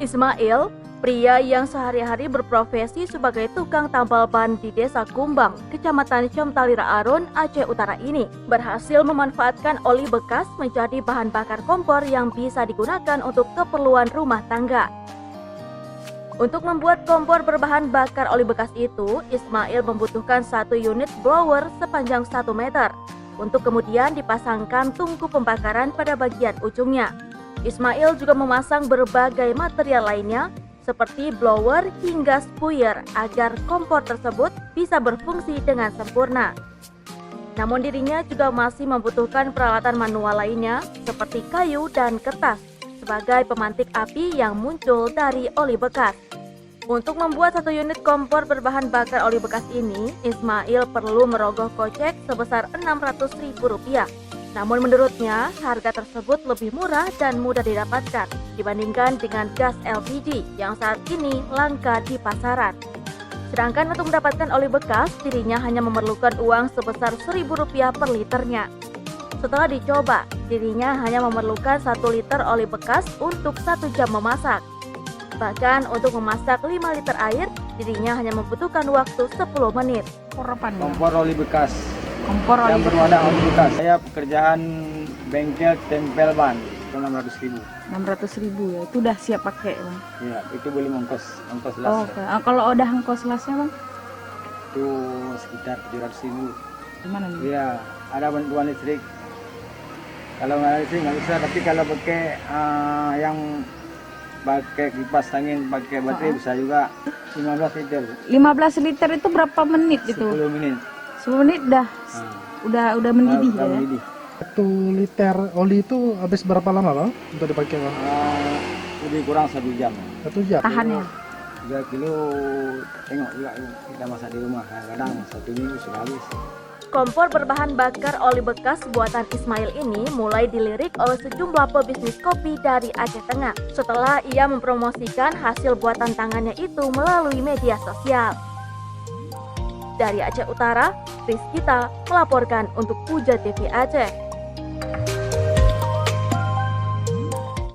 Ismail, pria yang sehari-hari berprofesi sebagai tukang tambal ban di Desa Kumbang, Kecamatan Comtalira Aron, Aceh Utara ini, berhasil memanfaatkan oli bekas menjadi bahan bakar kompor yang bisa digunakan untuk keperluan rumah tangga. Untuk membuat kompor berbahan bakar oli bekas itu, Ismail membutuhkan 1 unit blower sepanjang 1 meter, untuk kemudian dipasangkan tungku pembakaran pada bagian ujungnya. Ismail juga memasang berbagai material lainnya, seperti blower hingga spuyer agar kompor tersebut bisa berfungsi dengan sempurna. Namun dirinya juga masih membutuhkan peralatan manual lainnya, seperti kayu dan kertas, sebagai pemantik api yang muncul dari oli bekas. Untuk membuat 1 unit kompor berbahan bakar oli bekas ini, Ismail perlu merogoh kocek sebesar Rp600.000. Namun menurutnya, harga tersebut lebih murah dan mudah didapatkan dibandingkan dengan gas LPG yang saat ini langka di pasaran. Sedangkan untuk mendapatkan oli bekas, dirinya hanya memerlukan uang sebesar Rp1.000 per liternya. Setelah dicoba, dirinya hanya memerlukan 1 liter oli bekas untuk 1 jam memasak. Bahkan untuk memasak 5 liter air, dirinya hanya membutuhkan waktu 10 menit. Kompor oli bekas. Kompor Yang oli berwadah oli bekas. Saya pekerjaan bengkel tempel ban, itu 600.000. 600.000 ya, itu udah siap pakai bang? Ya, itu boleh ongkos las. Oh, okay. Kalau udah ongkos lasnya bang? Itu sekitar 700.000. Gimana nih? Iya, ada bantuan listrik. Kalau nggak ada listrik nggak bisa, tapi kalau pakai yang pakai kipas angin, pakai baterai bisa juga 15 liter. 15 liter itu berapa menit itu? 10 menit. 10 menit dah. Udah mendidih Udah ya? mendidih. 1 liter oli itu habis berapa lama bang untuk dipakai bang? Lebih kurang 1 jam. 1 jam? Tahannya? 3 kilo, tengok juga kita masak di rumah. Kadang 1 minggu sudah habis. Kompor berbahan bakar oli bekas buatan Ismail ini mulai dilirik oleh sejumlah pebisnis kopi dari Aceh Tengah setelah ia mempromosikan hasil buatan tangannya itu melalui media sosial. Dari Aceh Utara, Rizkita melaporkan untuk Puja TV Aceh.